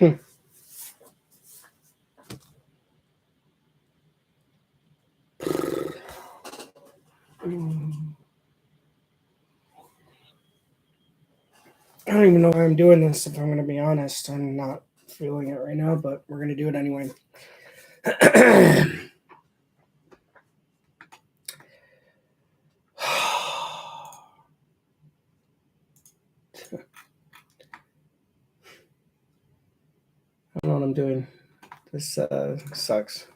I don't even know why I'm doing this, if I'm going to be honest. I'm not feeling it right now, but we're going to do it anyway. I don't know what I'm doing. This sucks.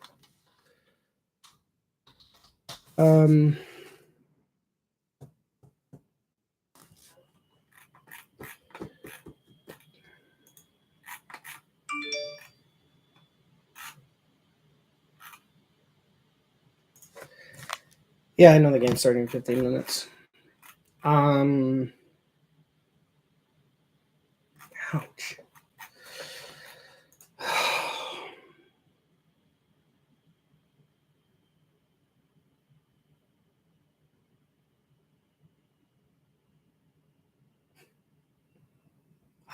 Yeah, I know the game's starting in 15 minutes. Ouch.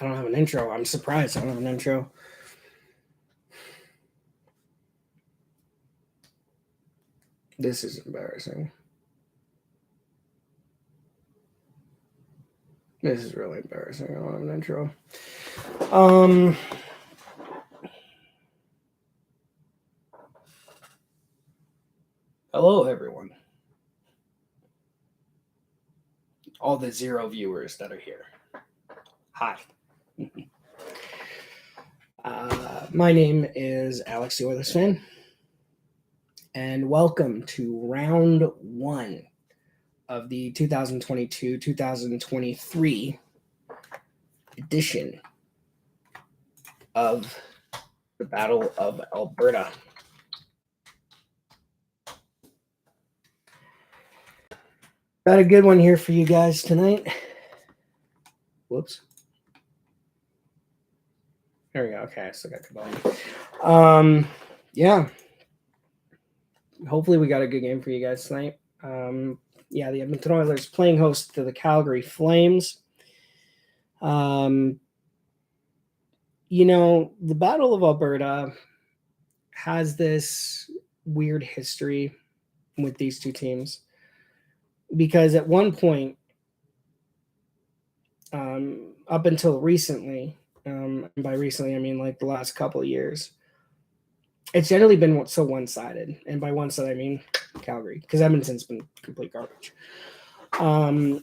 I don't have an intro. I'm surprised I don't have an intro. This is embarrassing. This is really embarrassing. I don't have an intro. Hello, everyone. All the 0 viewers that are here. Hi. My name is Alex the Oilers fan, and welcome to round 1 of the 2022-2023 edition of the Battle of Alberta. Got a good one here for you guys tonight. Whoops. There we go. Okay, I still got the volume. Yeah. Hopefully we got a good game for you guys tonight. The Edmonton Oilers playing host to the Calgary Flames. The Battle of Alberta has this weird history with these two teams because at one point, up until recently, and by recently I mean like the last couple of years, it's generally been so one-sided, and by one-sided I mean Calgary, because Edmonton's been complete garbage. The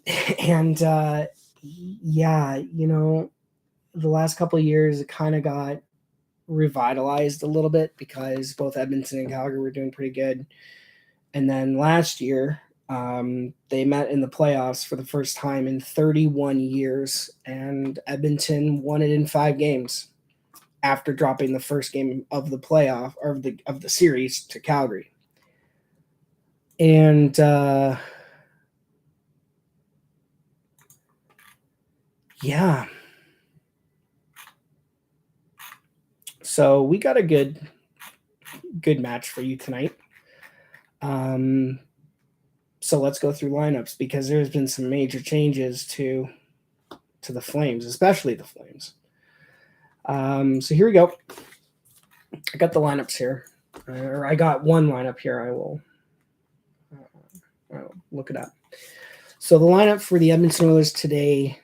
last couple of years it kind of got revitalized a little bit because both Edmonton and Calgary were doing pretty good. And then last year, they met in the playoffs for the first time in 31 years, and Edmonton won it in 5 games after dropping the first game of the playoff or of the series to Calgary. And so we got a good match for you tonight. So let's go through lineups because there's been some major changes to the Flames, especially the Flames. So here we go. I got the lineups here, or I got one lineup here. I will look it up. So the lineup for the Edmonton Oilers today: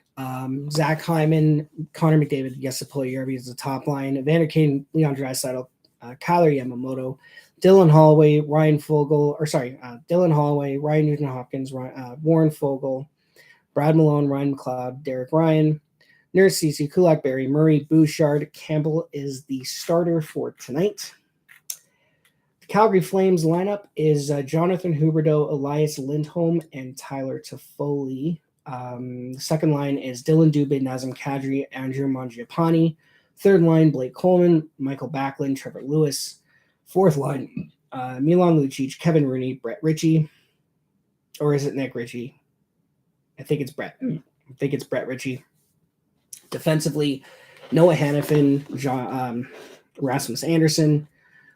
Zach Hyman, Connor McDavid, Jesse Puljujarvi is the top line. Evander Kane, Leon Draisaitl, Kyler Yamamoto, Dylan Holloway, Ryan Nugent-Hopkins, Warren Fogle, Brad Malone, Ryan McLeod, Derek Ryan, Nurse Ceci, Kulak Berry, Murray, Bouchard. Campbell is the starter for tonight. The Calgary Flames lineup is Jonathan Huberdeau, Elias Lindholm, and Tyler Toffoli. The second line is Dylan Dubé, Nazem Kadri, Andrew Mangiapane. Third line, Blake Coleman, Michael Backlund, Trevor Lewis. Fourth line, Milan Lucic, Kevin Rooney, Brett Ritchie. Or is it Nick Ritchie? I think it's Brett Ritchie. Defensively, Noah Hannafin, Rasmus Anderson,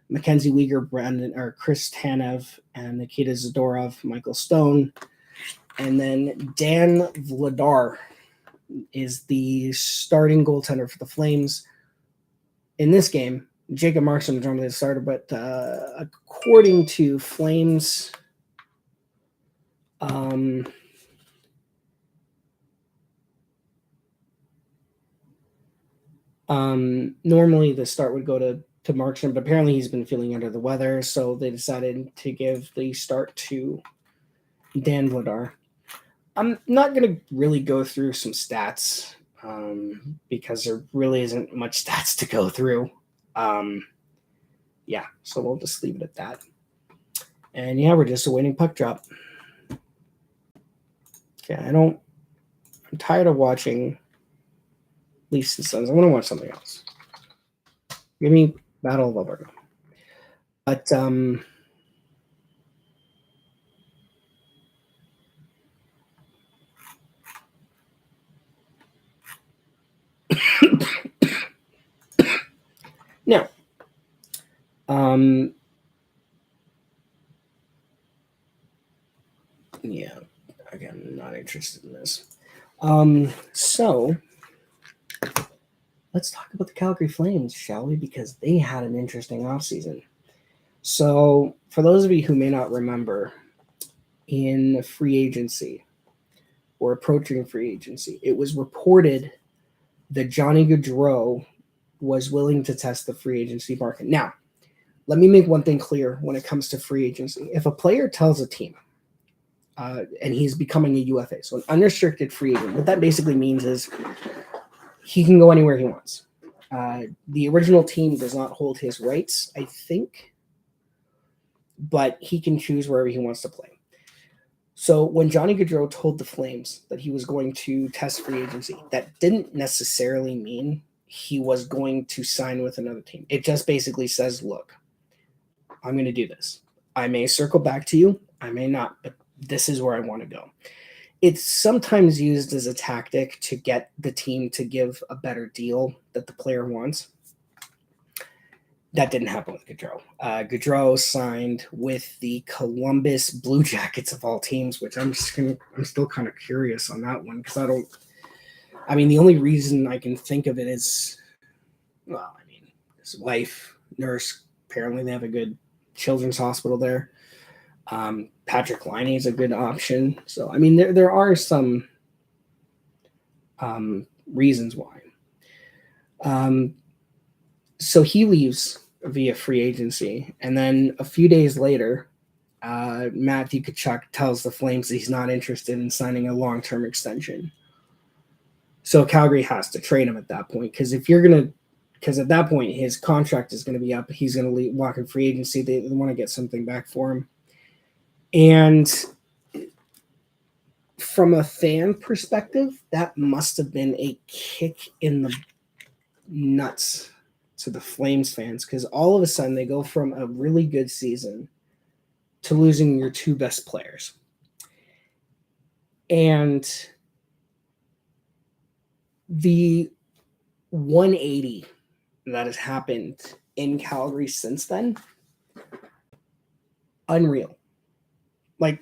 Mackenzie Weegar, Chris Tanev, and Nikita Zadorov, Michael Stone. And then Dan Vladar is the starting goaltender for the Flames. in this game, Jacob Markstrom normally the starter, but according to Flames, normally the start would go to Markstrom, but apparently he's been feeling under the weather, so they decided to give the start to Dan Vladar. I'm not going to really go through some stats because there really isn't much stats to go through. Yeah, so we'll just leave it at that. And yeah, we're just awaiting puck drop. Okay, I'm tired of watching Leafs and Suns. I want to watch something else. Give me Battle of Alberta. But now, yeah, again, not interested in this. So let's talk about the Calgary Flames, shall we? Because they had an interesting offseason. So for those of you who may not remember, in free agency or approaching free agency, it was reported that Johnny Gaudreau was willing to test the free agency market. Now, let me make one thing clear when it comes to free agency. If a player tells a team, and he's becoming a UFA, so an unrestricted free agent, what that basically means is he can go anywhere he wants. The original team does not hold his rights, I think, but he can choose wherever he wants to play. So when Johnny Gaudreau told the Flames that he was going to test free agency, that didn't necessarily mean he was going to sign with another team. It just basically says, look, I'm going to do this. I may circle back to you. I may not, but this is where I want to go. It's sometimes used as a tactic to get the team to give a better deal that the player wants. That didn't happen with Gaudreau. Gaudreau signed with the Columbus Blue Jackets of all teams, which I'm still kind of curious on that one because the only reason I can think of it is, his wife, nurse, apparently they have a good children's hospital there. Patrick Laine is a good option. So, there are some reasons why. So he leaves via free agency. And then a few days later, Matthew Tkachuk tells the Flames that he's not interested in signing a long-term extension. So Calgary has to trade him at that point. Because at that point, his contract is going to be up. He's going to walk in free agency. They want to get something back for him. And from a fan perspective, that must have been a kick in the nuts to the Flames fans, because all of a sudden they go from a really good season to losing your two best players. And the 180 that has happened in Calgary since then, unreal. Like,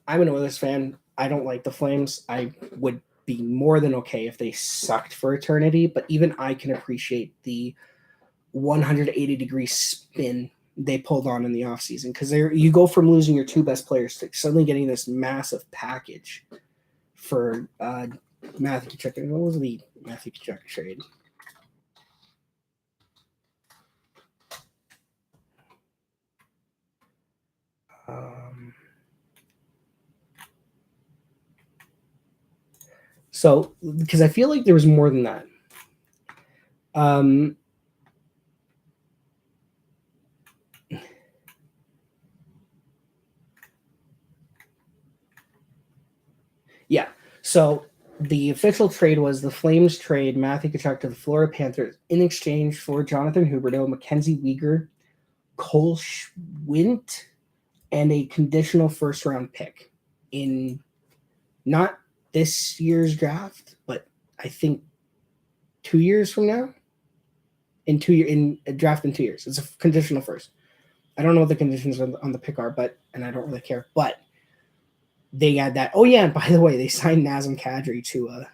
I'm an Oilers fan. I don't like the Flames. I would be more than okay if they sucked for eternity, but even I can appreciate the 180-degree spin they pulled on in the offseason, because you go from losing your two best players to suddenly getting this massive package for Matthew Tkachuk. What was the Matthew Tkachuk trade? So, because I feel like there was more than that. Yeah. So the official trade was the Flames trade Matthew Tkachuk to the Florida Panthers in exchange for Jonathan Huberdeau, Mackenzie Weegar, Cole Schwindt, and a conditional first-round pick in not this year's draft, but I think 2 years from now. In a draft in 2 years, it's a conditional first. I don't know what the conditions on the pick are, and I don't really care. But they had that. Oh yeah, and by the way, they signed Nazem Kadri to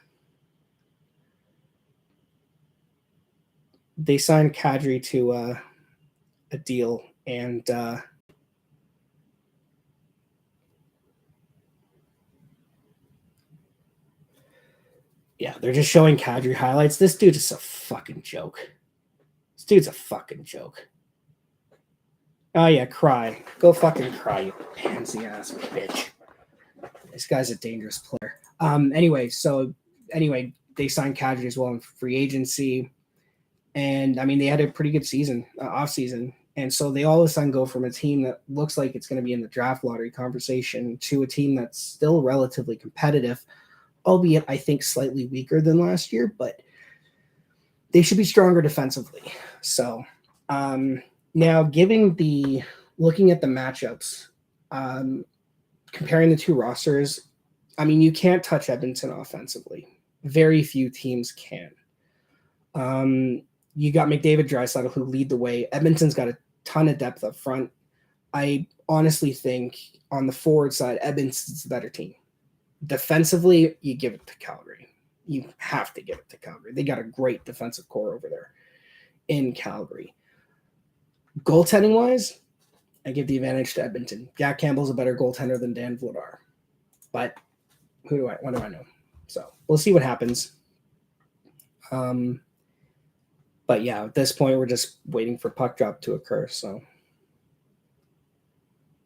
they signed Kadri to a deal, and yeah, they're just showing Kadri highlights. This dude is a fucking joke. This dude's a fucking joke. Oh yeah, cry. Go fucking cry, you pansy ass bitch. This guy's a dangerous player. Anyway, they signed Kadri as well in free agency. And I mean, they had a pretty good season, off season. And so they all of a sudden go from a team that looks like it's going to be in the draft lottery conversation to a team that's still relatively competitive, albeit I think slightly weaker than last year, but they should be stronger defensively. So now looking at the matchups, comparing the two rosters, I mean, you can't touch Edmonton offensively. Very few teams can. You got McDavid, Draisaitl, who lead the way. Edmonton's got a ton of depth up front. I honestly think on the forward side, Edmonton's the better team. Defensively, you give it to Calgary. You have to give it to Calgary. They got a great defensive core over there in Calgary. Goaltending-wise, I give the advantage to Edmonton. Jack Campbell's a better goaltender than Dan Vladar. But what do I know? So we'll see what happens. But yeah, at this point, we're just waiting for puck drop to occur. So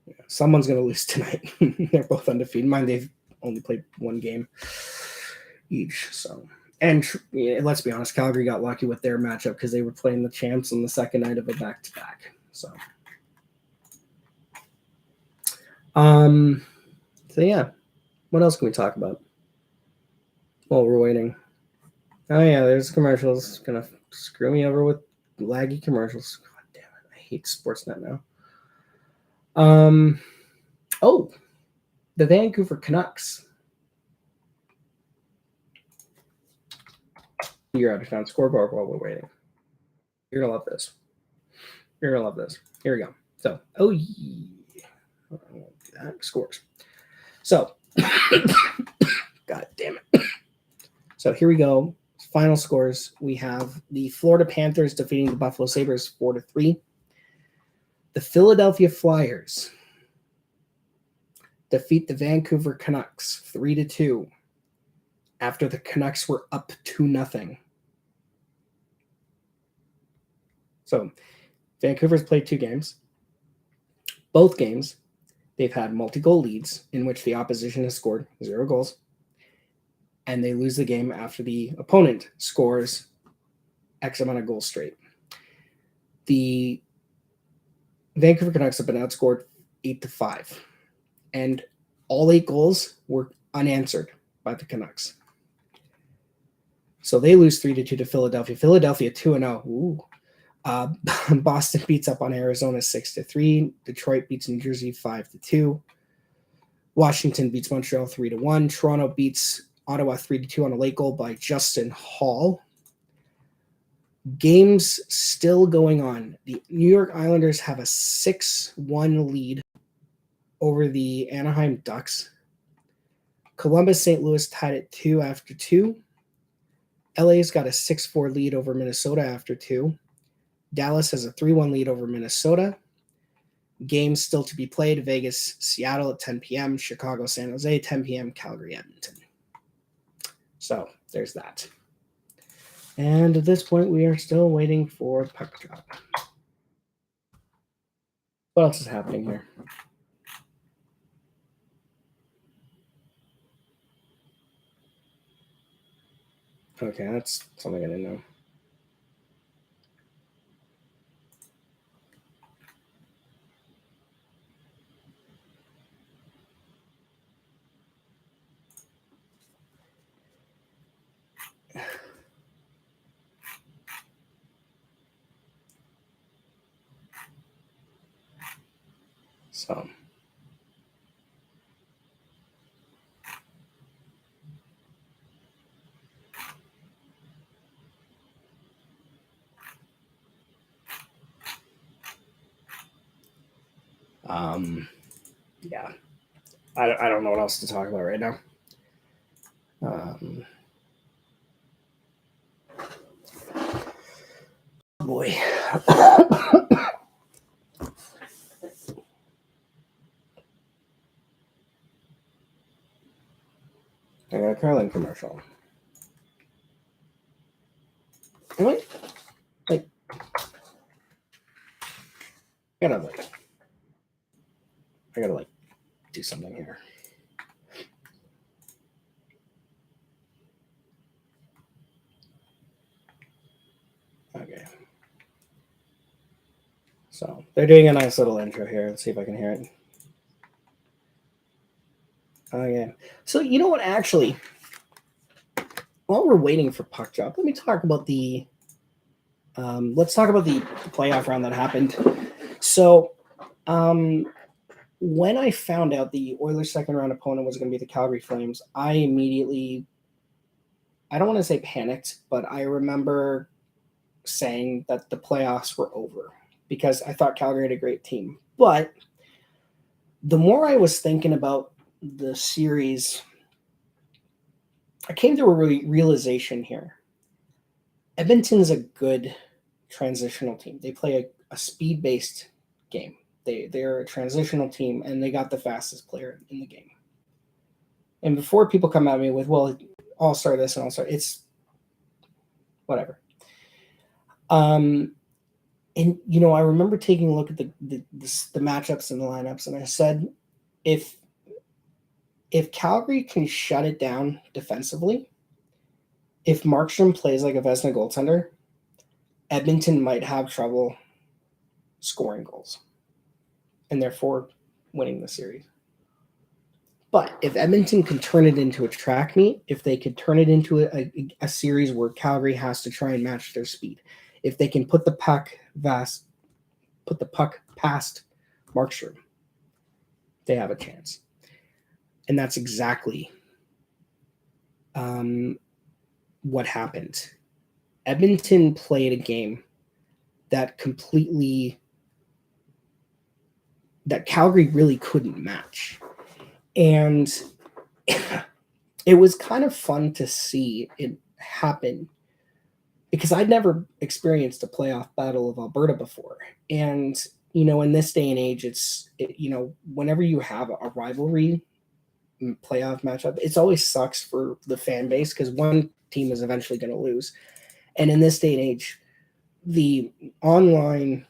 yeah, someone's going to lose tonight. They're both undefeated. Mind, they've only played one game each. So, and let's be honest, Calgary got lucky with their matchup because they were playing the champs on the second night of a back-to-back. So yeah, what else can we talk about while we're waiting? Oh yeah, there's commercials. Gonna screw me over with laggy commercials. God damn it, I hate Sportsnet now. The Vancouver Canucks. You're out of town. Scoreboard while we're waiting. You're gonna love this. You're gonna love this. Here we go. So, scores. So, God damn it. So here we go. Final scores. We have the Florida Panthers defeating the Buffalo Sabres 4-3. The Philadelphia Flyers defeat the Vancouver Canucks 3-2 after the Canucks were up 2-0. So Vancouver's played 2 games. Both games, they've had multi-goal leads in which the opposition has scored 0 goals. And they lose the game after the opponent scores X amount of goals straight. The Vancouver Canucks have been outscored 8-5. And all 8 goals were unanswered by the Canucks. So they lose 3-2 to Philadelphia. Philadelphia 2-0. Ooh. Boston beats up on Arizona 6-3. Detroit beats New Jersey 5-2. Washington beats Montreal 3-1. Toronto beats Ottawa 3-2 on a late goal by Justin Hall. Games still going on. The New York Islanders have a 6-1 lead over the Anaheim Ducks. Columbus St. Louis tied at 2 after 2. LA's got a 6-4 lead over Minnesota after 2. Dallas has a 3-1 lead over Minnesota. Games still to be played. Vegas, Seattle at 10 p.m. Chicago, San Jose, 10 p.m. Calgary, Edmonton. So there's that. And at this point, we are still waiting for puck drop. What else is happening here? Okay, that's something I didn't know. So yeah, I don't know what else to talk about right now. Boy. I got a curling commercial. Wait, like, I gotta do something here. Okay. So they're doing a nice little intro here. Let's see if I can hear it. Okay. So you know what? Actually, while we're waiting for puck drop, let me talk about the. Let's talk about the playoff round that happened. So, when I found out the Oilers' second round opponent was going to be the Calgary Flames, I immediately, I don't want to say panicked, but I remember saying that the playoffs were over because I thought Calgary had a great team. But the more I was thinking about the series, I came to a realization here. Edmonton's a good transitional team. They play a speed-based game. They're a transitional team, and they got the fastest player in the game. And before people come at me with, well, all-star this and all-star, it's whatever. And you know, I remember taking a look at the matchups and the lineups, and I said, if Calgary can shut it down defensively, if Markstrom plays like a Vezina goaltender, Edmonton might have trouble scoring goals and therefore winning the series. But if Edmonton can turn it into a track meet, if they could turn it into a series where Calgary has to try and match their speed, if they can put the puck past Markstrom, they have a chance. And that's exactly what happened. Edmonton played a game that Calgary really couldn't match. And it was kind of fun to see it happen because I'd never experienced a playoff battle of Alberta before. And, you know, in this day and age, whenever you have a rivalry playoff matchup, it always sucks for the fan base because one team is eventually going to lose. And in this day and age, the online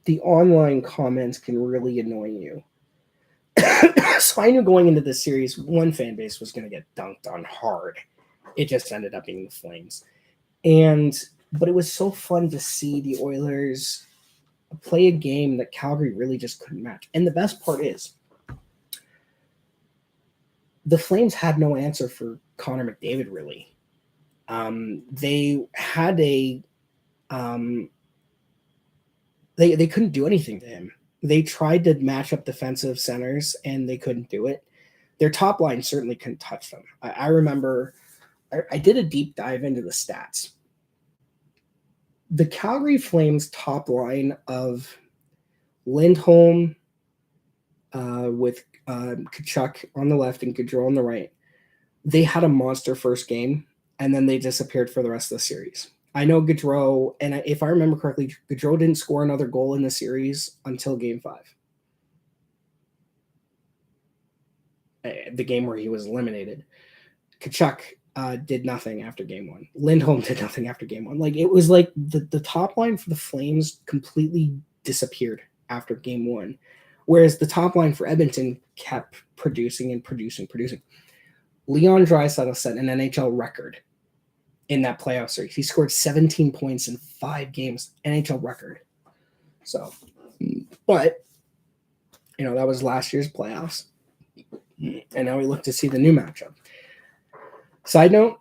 the online comments can really annoy you. So I knew going into this series, one fan base was going to get dunked on hard. It just ended up being the Flames. But it was so fun to see the Oilers play a game that Calgary really just couldn't match. And the best part is the Flames had no answer for Connor McDavid, really. They had they couldn't do anything to him. They tried to match up defensive centers, and they couldn't do it. Their top line certainly couldn't touch them. I remember I did a deep dive into the stats. The Calgary Flames top line of Lindholm with Tkachuk on the left and Gaudreau on the right, they had a monster first game, and then they disappeared for the rest of the series. I know Gaudreau, and if I remember correctly, Gaudreau didn't score another goal in the series until Game 5. The game where he was eliminated. Tkachuk did nothing after Game 1. Lindholm did nothing after Game 1. Like, it was like the top line for the Flames completely disappeared after Game 1, whereas the top line for Edmonton kept producing and producing. Leon Draisaitl set an NHL record in that playoff series. He scored 17 points in 5 games, NHL record. So, but, you know, that was last year's playoffs. And now we look to see the new matchup. Side note,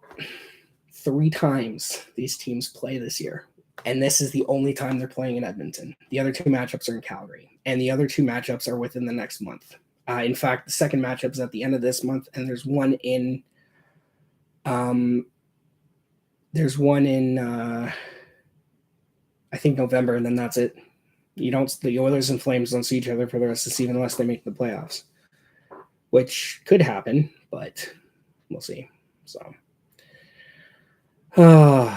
3 times these teams play this year. And this is the only time they're playing in Edmonton. The other 2 matchups are in Calgary. And the other 2 matchups are within the next month. In fact, the second matchup is at the end of this month, and there's one in I think November, and then that's it. The Oilers and Flames don't see each other for the rest of the season unless they make the playoffs, which could happen, but we'll see. So, so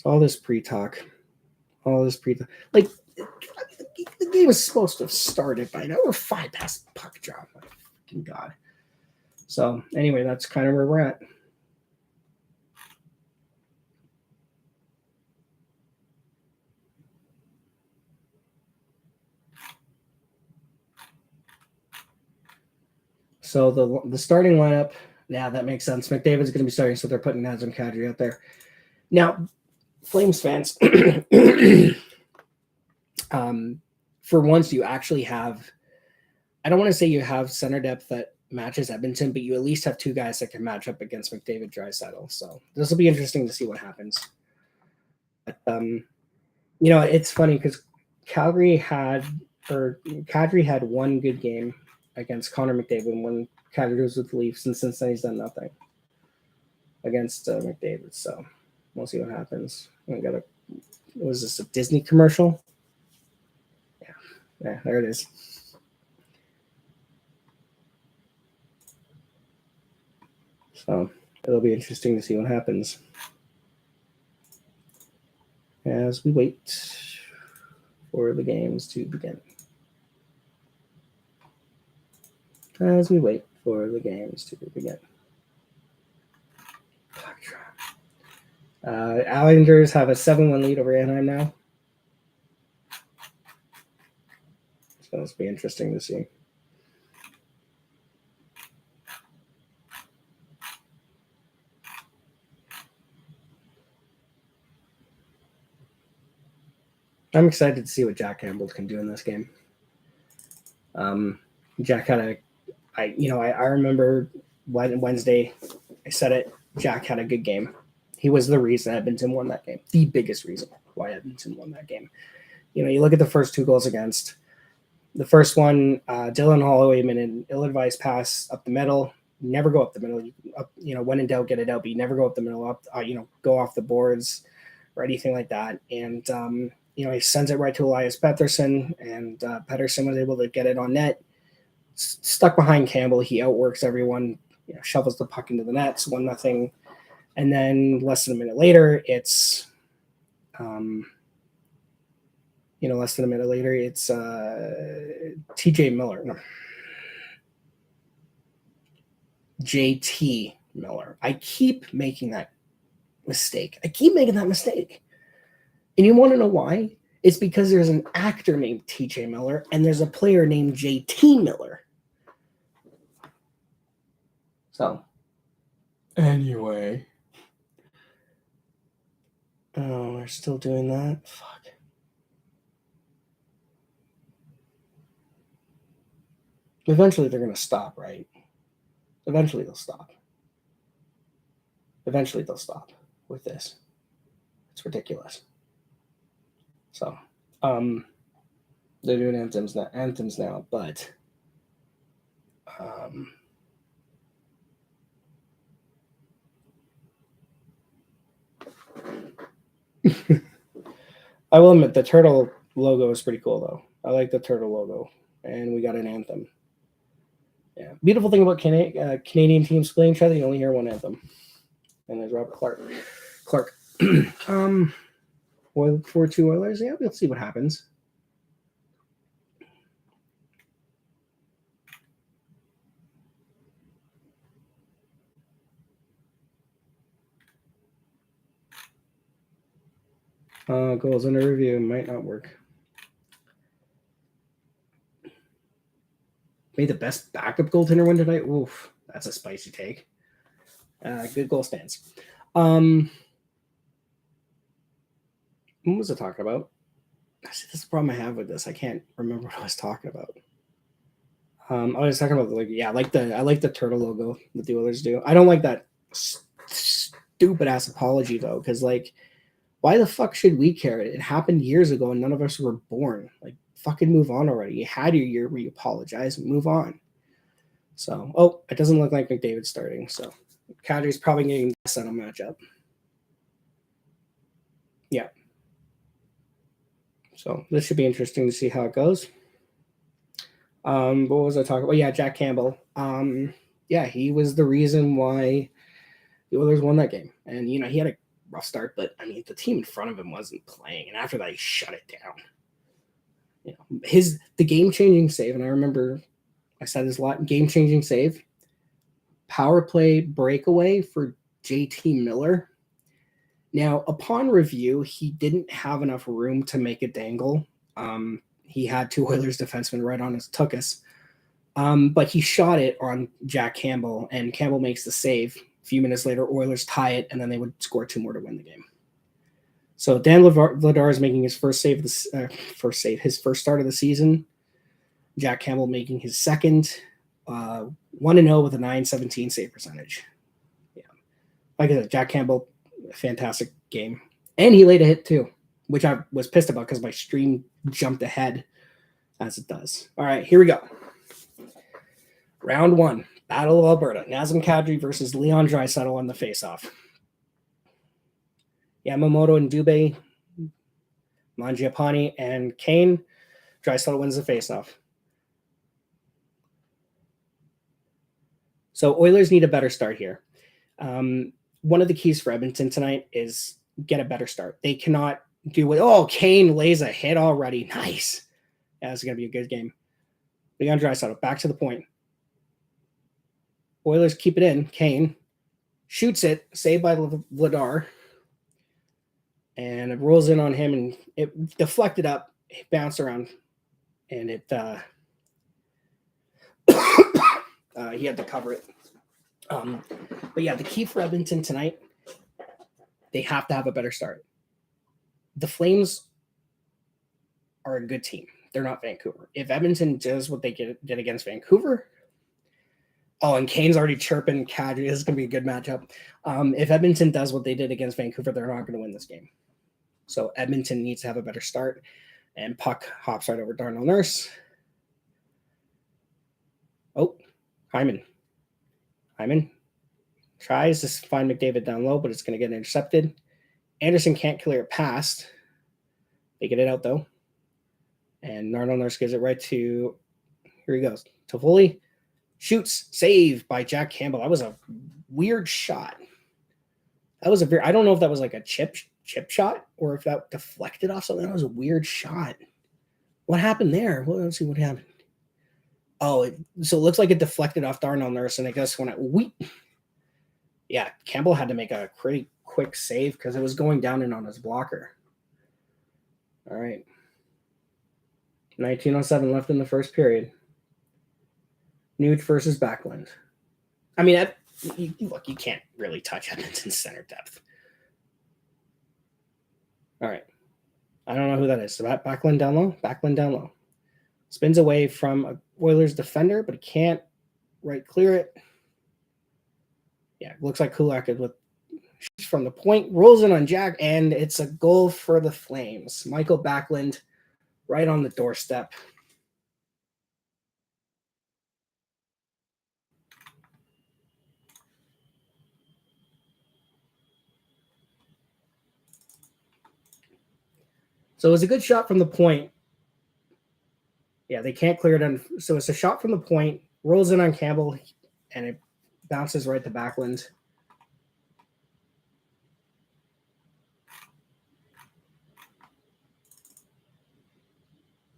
all this pre-talk, like the game was supposed to have started by now. We're 5 past the puck drop. My fucking God. So anyway, that's kind of where we're at. So the starting lineup, yeah, that makes sense. McDavid's going to be starting, so they're putting Nazem Kadri out there. Now, Flames fans, for once you actually have, I don't want to say you have center depth that matches Edmonton, but you at least have 2 guys that can match up against McDavid, Draisaitl. So this will be interesting to see what happens. But, it's funny because Kadri had one good game against Connor McDavid when Kadri was with the Leafs, and since then he's done nothing against McDavid. So we'll see what happens. Was this a Disney commercial? Yeah, there it is. So it'll be interesting to see what happens as we wait for the games to begin. Islanders have a 7-1 lead over Anaheim now. So this will be interesting to see. I'm excited to see what Jack Campbell can do in this game. Jack had I remember Wednesday, I said it, Jack had a good game. He was the reason Edmonton won that game. The biggest reason why Edmonton won that game. You look at the first 2 goals against. The first one, Dylan Holloway made an ill-advised pass up the middle. Never go up the middle. When in doubt, get it out, but you never go up the middle. Go off the boards or anything like that. And he sends it right to Elias Pettersson, and Pettersson was able to get it on net. Stuck behind Campbell, he outworks everyone. Shovels the puck into the nets, 1-0. And then less than a minute later, it's TJ Miller. No. JT Miller. I keep making that mistake. And you want to know why? It's because there's an actor named TJ Miller and there's a player named JT Miller. So, anyway. Oh, we're still doing that? Fuck. Eventually they're going to stop, right? Eventually they'll stop with this. It's ridiculous. So, they're doing anthems now, but I will admit the turtle logo is pretty cool, though. I like the turtle logo, and we got an anthem. Yeah, beautiful thing about Canadian teams playing each other, you only hear one anthem, and there's Robert Clark. 4-2 Oilers. Yeah, we'll see what happens. Goals under review might not work. Made the best backup goaltender win tonight. Oof, that's a spicy take. Good goal stance. What was I talking about? See, this is the problem I have with this. I can't remember what I was talking about. I was talking about I like the turtle logo that the Oilers do. I don't like that stupid ass apology though, because why the fuck should we care? It happened years ago and none of us were born. Fucking move on already. You had your year where you apologize and move on. So, it doesn't look like McDavid's starting. So, Kadri's probably getting the settle matchup. Yeah. So this should be interesting to see how it goes. What was I talking about? Yeah, Jack Campbell. Yeah, he was the reason why the Oilers won that game. And, he had a rough start, but, the team in front of him wasn't playing. And after that, he shut it down. The game-changing save, and I remember I said this a lot, game-changing save, power play breakaway for JT Miller. Now, upon review, he didn't have enough room to make a dangle. He had two Oilers defensemen right on his tuchus. But he shot it on Jack Campbell, and Campbell makes the save. A few minutes later, Oilers tie it, and then they would score two more to win the game. So Dan Vladar is making his first save, his first start of the season. Jack Campbell making his second, 1-0 with a .917 save percentage. Yeah, like I said, Jack Campbell, fantastic game, and he laid a hit too, which I was pissed about because my stream jumped ahead, as it does. All right, here we go. Round 1, Battle of Alberta. Nazem Kadri versus Leon Draisaitl on the faceoff. Yamamoto and Dubé, Mangiapane and Kane. Draisaitl wins the faceoff. So Oilers need a better start here. One of the keys for Edmonton tonight is get a better start. They cannot do it. Oh, Kane lays a hit already. Nice. Yeah, this is going to be a good game. Leon Draisaitl, back to the point. Oilers keep it in. Kane shoots it, saved by Vladar. And it rolls in on him, and it deflected up, it bounced around, and it he had to cover it. But yeah, the key for Edmonton tonight, they have to have a better start. The Flames are a good team. They're not Vancouver. If Edmonton does what they did against Vancouver, and Kane's already chirping Kadri. This is going to be a good matchup. If Edmonton does what they did against Vancouver, they're not going to win this game. So Edmonton needs to have a better start. And puck hops right over Darnell Nurse. Oh, Hyman tries to find McDavid down low, but it's going to get intercepted. Anderson can't clear it past. They get it out, though. And Darnell Nurse gives it right to, here he goes, Toffoli. Shoots, save by Jack Campbell. That was a weird shot. I don't know if that was like a chip shot or if that deflected off something. That was a weird shot. What happened there? Well, let's see what happened. So it looks like it deflected off Darnell Nurse, and I guess Campbell had to make a pretty quick save because it was going down and on his blocker. All right. 19:07 left in the first period. Nuge versus Backlund. You can't really touch Edmonton's center depth. All right. I don't know who that is. So Backlund down low. Spins away from a Oilers defender, but he can't clear it. Yeah, looks like Kulak with from the point, rolls in on Jack, and it's a goal for the Flames. Michael Backlund right on the doorstep. So it was a good shot from the point. Yeah, they can't clear it on. So it's a shot from the point, rolls in on Campbell, and it bounces right to Backlund.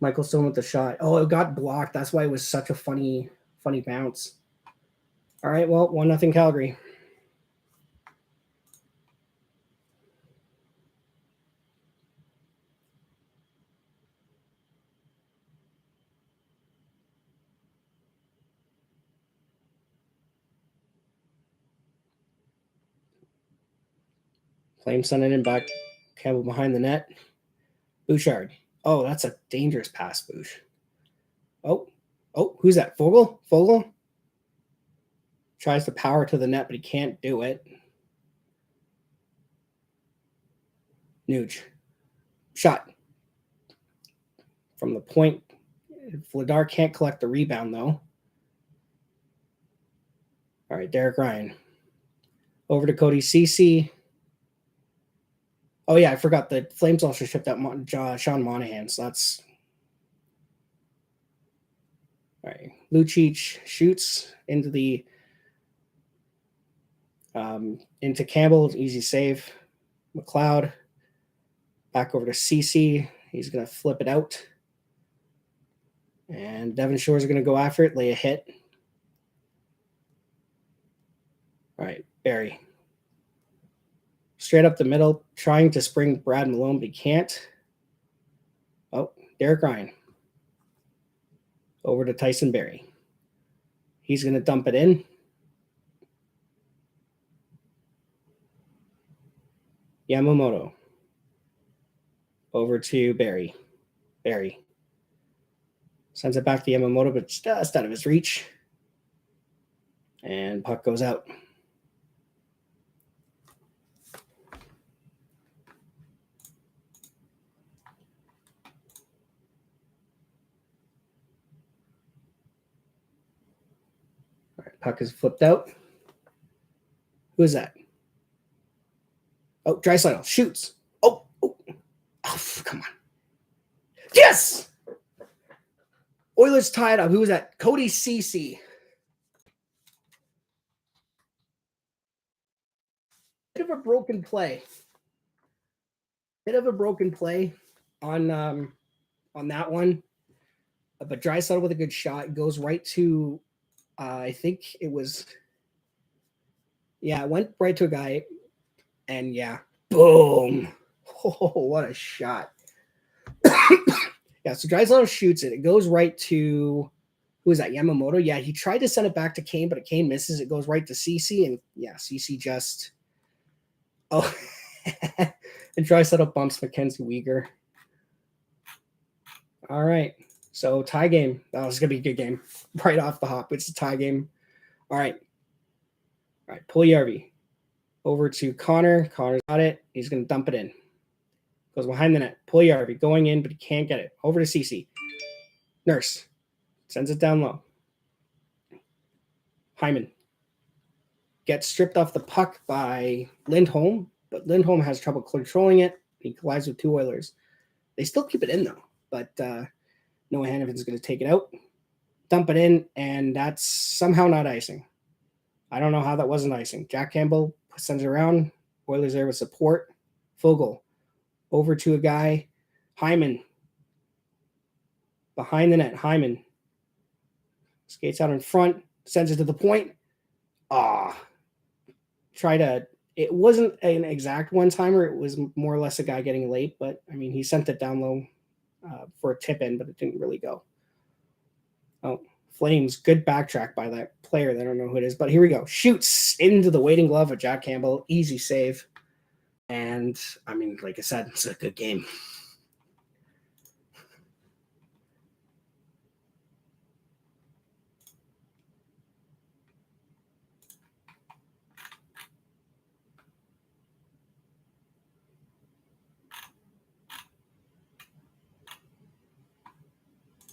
Michael Stone with the shot. Oh, it got blocked. That's why it was such a funny bounce. All right, well, 1-0 Calgary. Flames sending it back. Campbell behind the net. Bouchard. Oh, that's a dangerous pass, Bouch. Oh, who's that? Fogle? Tries to power to the net, but he can't do it. Nuge. Shot. From the point. Vladar can't collect the rebound, though. All right, Derek Ryan. Over to Cody Ceci. Oh, yeah, I forgot. The Flames also shipped out Sean Monahan, so that's... All right. Lucic shoots into the... into Campbell. Easy save. McLeod. Back over to CC. He's going to flip it out. And Devon Shores going to go after it, lay a hit. All right, Barry. Straight up the middle, trying to spring Brad Malone, but he can't. Oh, Derek Ryan. Over to Tyson Barrie. He's going to dump it in. Yamamoto. Over to Barrie. Barrie. Sends it back to Yamamoto, but it's just out of his reach. And puck goes out. All right, puck is flipped out. Who is that? Oh, Draisaitl shoots. Oh, come on. Yes! Oilers tied up. Who was that? Cody Ceci. Bit of a broken play. On that one. But Draisaitl with a good shot goes right to, I think it was, yeah, it went right to a guy, and yeah, boom. Oh, what a shot. Yeah, so Draisaitl shoots it. It goes right to, who is that, Yamamoto? Yeah, he tried to send it back to Kane, but Kane misses. It goes right to CC, and yeah, CC just, oh, and Draisaitl bumps Mackenzie Weegar. All right, so tie game. That was going to be a good game. Right off the hop, it's a tie game. All right, Puljujarvi over to Connor. Connor's got it. He's going to dump it in. Goes behind the net. Puljujarvi going in, but he can't get it. Over to CC. Nurse sends it down low. Hyman gets stripped off the puck by Lindholm, but Lindholm has trouble controlling it. He collides with two Oilers. They still keep it in, though, but Noah Hannifin's going to take it out, dump it in, and that's somehow not icing. I don't know how that wasn't icing. Jack Campbell sends it around. Oilers there with support. Fogle over to a guy. Hyman behind the net. Hyman skates out in front, sends it to the point. It wasn't an exact one-timer. It was more or less a guy getting late, but, I mean, he sent it down low for a tip in, but it didn't really go. Oh, Flames, good backtrack by that player. I don't know who it is, but here we go. Shoots into the waiting glove of Jack Campbell. Easy save. And, I mean, like I said, it's a good game.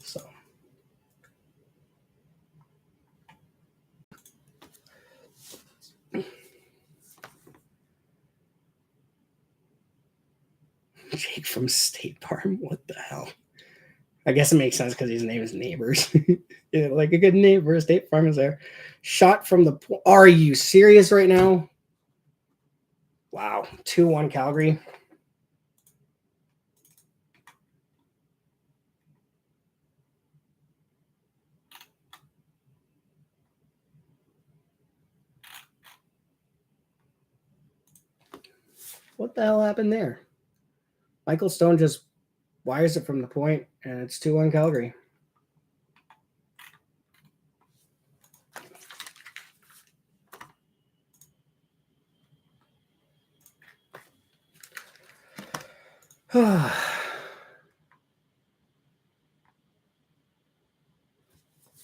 So, Jake from State Farm. What the hell? I guess it makes sense because his name is Neighbors. Yeah, like a good neighbor. State Farm is there. Shot from the. Are you serious right now? Wow. 2-1 Calgary. What the hell happened there? Michael Stone just wires it from the point, and it's 2-1 Calgary.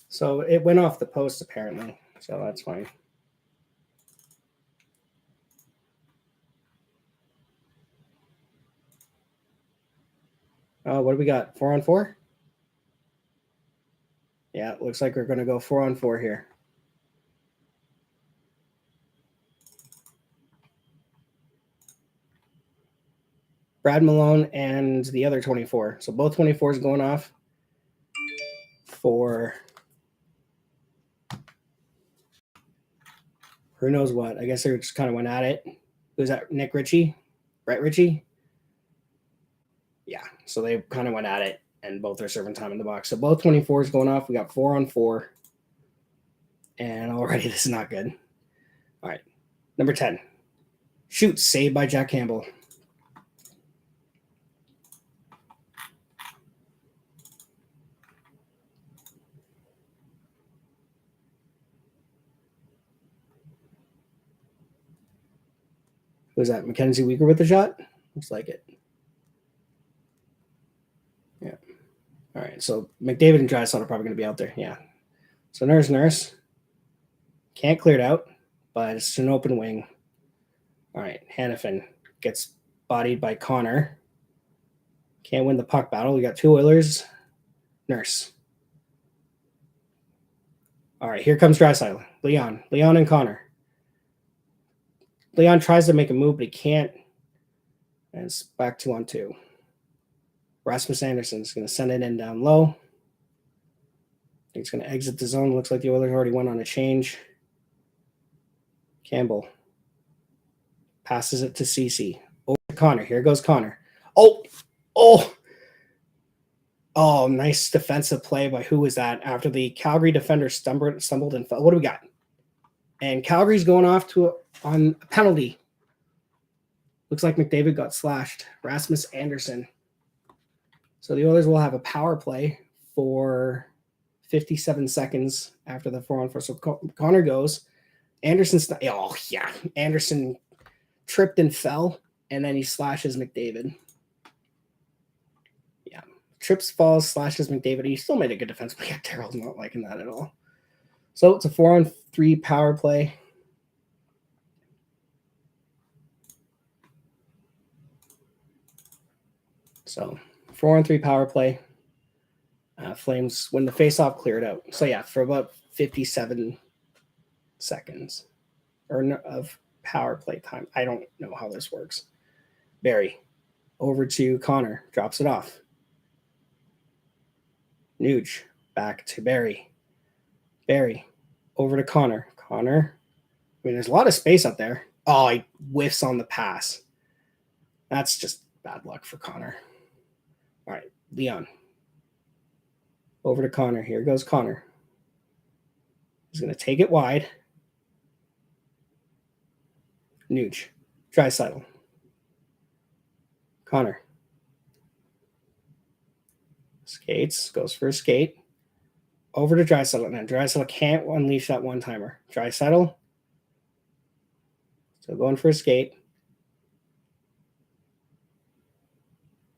So it went off the post, apparently. So that's fine. What do we got? 4-on-4? Yeah, it looks like we're going to go 4-on-4 here. Brad Malone and the other 24. So both 24s going off for who knows what. I guess they just kind of went at it. Who's that? Nick Ritchie? Brett Ritchie? Yeah. So they kind of went at it, and both are serving time in the box. So both 24s going off. We got 4-on-4. And already this is not good. All right. Number 10. Shoot, saved by Jack Campbell. Was that Mackenzie Weegar with the shot? Looks like it. Yeah. All right. So McDavid and Draisaitl are probably going to be out there. Yeah. So Nurse. Can't clear it out, but it's an open wing. All right. Hannafin gets bodied by Connor. Can't win the puck battle. We got 2 Oilers. Nurse. All right. Here comes Draisaitl. Leon and Connor. Leon tries to make a move, but he can't. And it's back 2-on-2. Rasmus Anderson's going to send it in down low. He's going to exit the zone. Looks like the Oilers already went on a change. Campbell passes it to CC. Over to Connor. Here goes Connor. Oh, nice defensive play by who was that? After the Calgary defender stumbled and fell. What do we got? And Calgary's going off on a penalty. Looks like McDavid got slashed. Rasmus Anderson. So the Oilers will have a power play for 57 seconds after the 4-on-4. So Connor goes. Anderson tripped and fell, and then he slashes McDavid. Yeah. Trips, falls, slashes McDavid. He still made a good defense, but yeah, Daryl's not liking that at all. So it's a 4-on-3 power play. So 4-on-3 power play. Flames, when the faceoff cleared out. So yeah, for about 57 seconds of power play time. I don't know how this works. Barry over to Connor, drops it off. Nuge back to Barry. Barry over to Connor. Connor. I mean, there's a lot of space up there. Oh, he whiffs on the pass. That's just bad luck for Connor. All right, Leon. Over to Connor. Here goes Connor. He's going to take it wide. Nuge. Draisaitl. Connor. Skates. Goes for a skate. Over to Draisaitl. Now Draisaitl can't unleash that one-timer. Draisaitl. So going for a skate.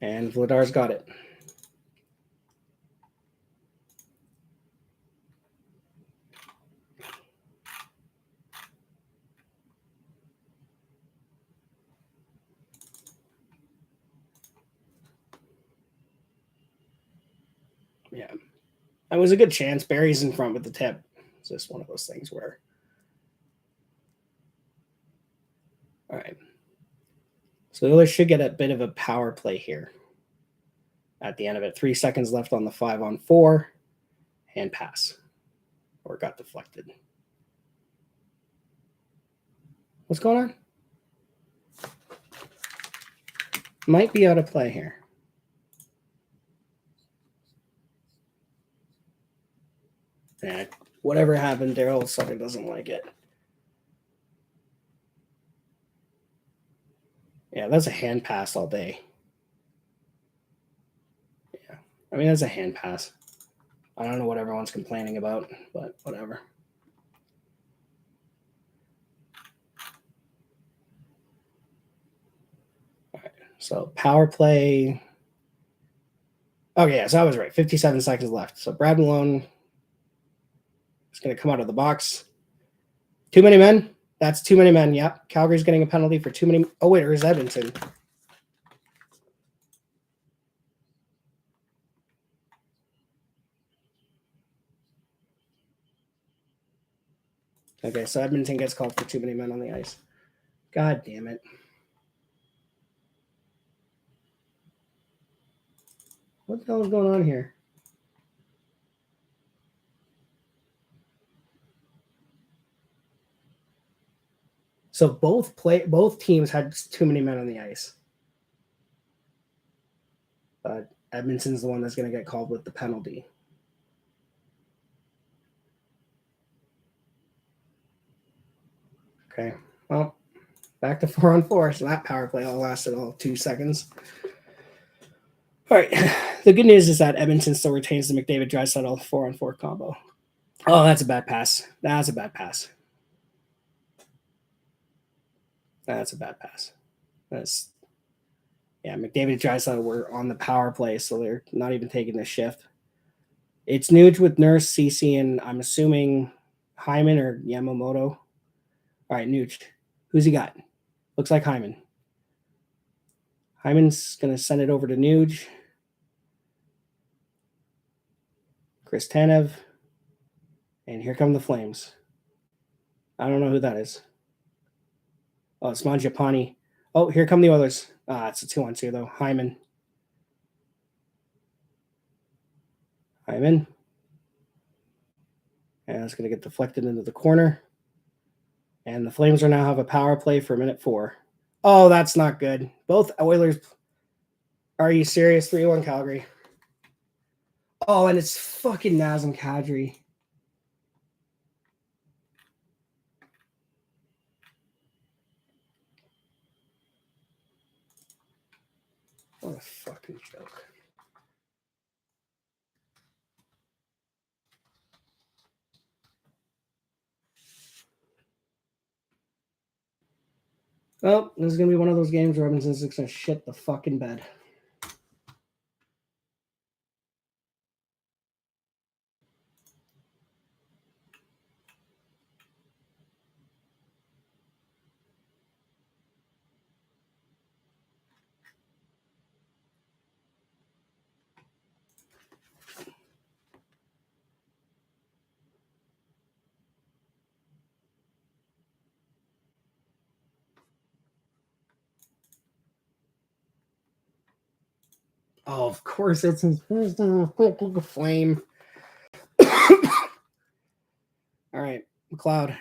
And Vladar's got it. Yeah. That was a good chance. Barry's in front with the tip. It's just one of those things where. All right. So the Oilers should get a bit of a power play here at the end of it. 3 seconds left on the 5-on-4. Hand pass. Or got deflected. What's going on? Might be out of play here. Yeah, whatever happened, Daryl Sutter doesn't like it. Yeah, that's a hand pass all day. Yeah, I mean, that's a hand pass. I don't know what everyone's complaining about, but whatever. All right, so power play. Okay, yeah, so I was right. 57 seconds left. So Brad Malone is going to come out of the box. Too many men? That's too many men. Yep. Calgary's getting a penalty for too many. Oh, wait, or is Edmonton? Okay, so Edmonton gets called for too many men on the ice. God damn it. What the hell is going on here? So both teams had too many men on the ice. But Edmonton's the one that's going to get called with the penalty. Okay. Well, back to 4-on-4. So that power play all lasted all 2 seconds. All right. The good news is that Edmonton still retains the McDavid-Draisaitl 4-on-4 combo. Oh, that's a bad pass. That's a bad pass. That's a bad pass. That's McDavid and Draisaitl were on the power play, so they're not even taking the shift. It's Nuge with Nurse, CC, and I'm assuming Hyman or Yamamoto. All right, Nuge. Who's he got? Looks like Hyman. Hyman's going to send it over to Nuge. Chris Tanev. And here come the Flames. I don't know who that is. Oh, it's Mangiapane. Oh, here come the Oilers. It's a 2-on-2, though. Hyman. And it's going to get deflected into the corner. And the Flames are now have a power play for minute 4. Oh, that's not good. Both Oilers. Are you serious? 3-1 Calgary. Oh, and it's fucking Nazem Kadri. What a fucking joke. Well, this is going to be one of those games where Edmonton's just going to shit the fucking bed. Oh, of course, it's his first flame. All right, McLeod.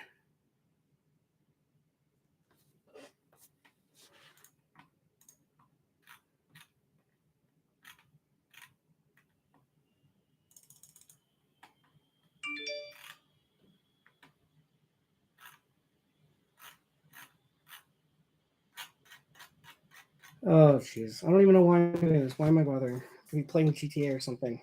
Oh, jeez. I don't even know why I'm doing this. Why am I bothering? Could be playing GTA or something.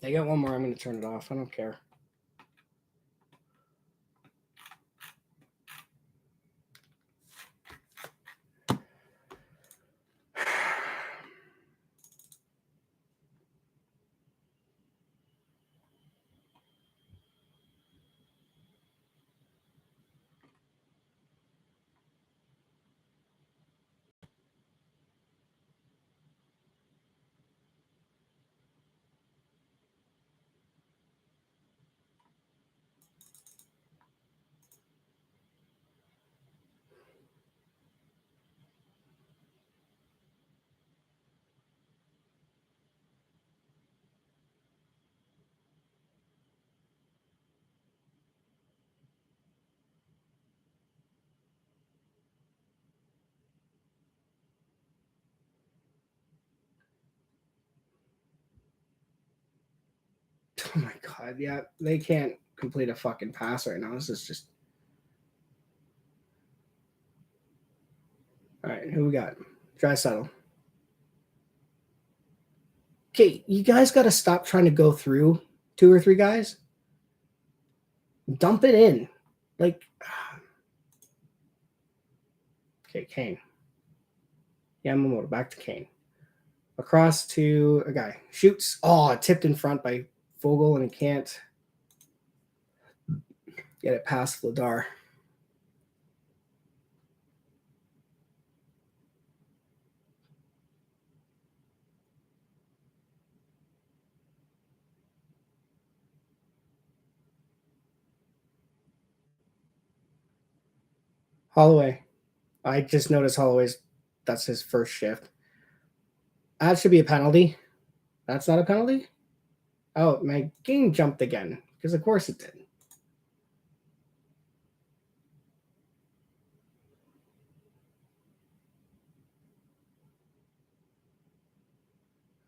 They got one more. I'm going to turn it off. I don't care. Oh my God. Yeah, they can't complete a fucking pass right now. This is just. All right, who we got? Dry settle. Okay, you guys got to stop trying to go through 2 or 3 guys. Dump it in. Like. Okay, Kane. Yamamoto, back to Kane. Across to a guy. Shoots. Oh, tipped in front by Vogel, and he can't get it past Vladar. Holloway. I just noticed Holloway's. That's his first shift. That should be a penalty. That's not a penalty? Oh, my game jumped again. Because of course it did.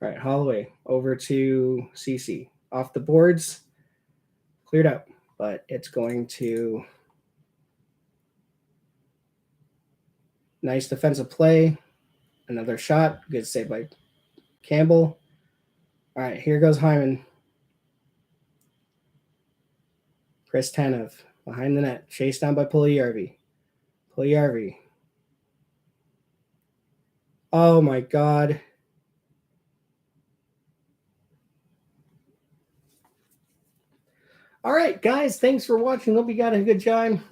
All right, Holloway over to CC. Off the boards. Cleared out. But it's going to... Nice defensive play. Another shot. Good save by Campbell. All right, here goes Hyman. Chris Tanev behind the net. Chased down by Puljujärvi. Puljujärvi. Oh my God. All right, guys, thanks for watching. Hope you got a good time.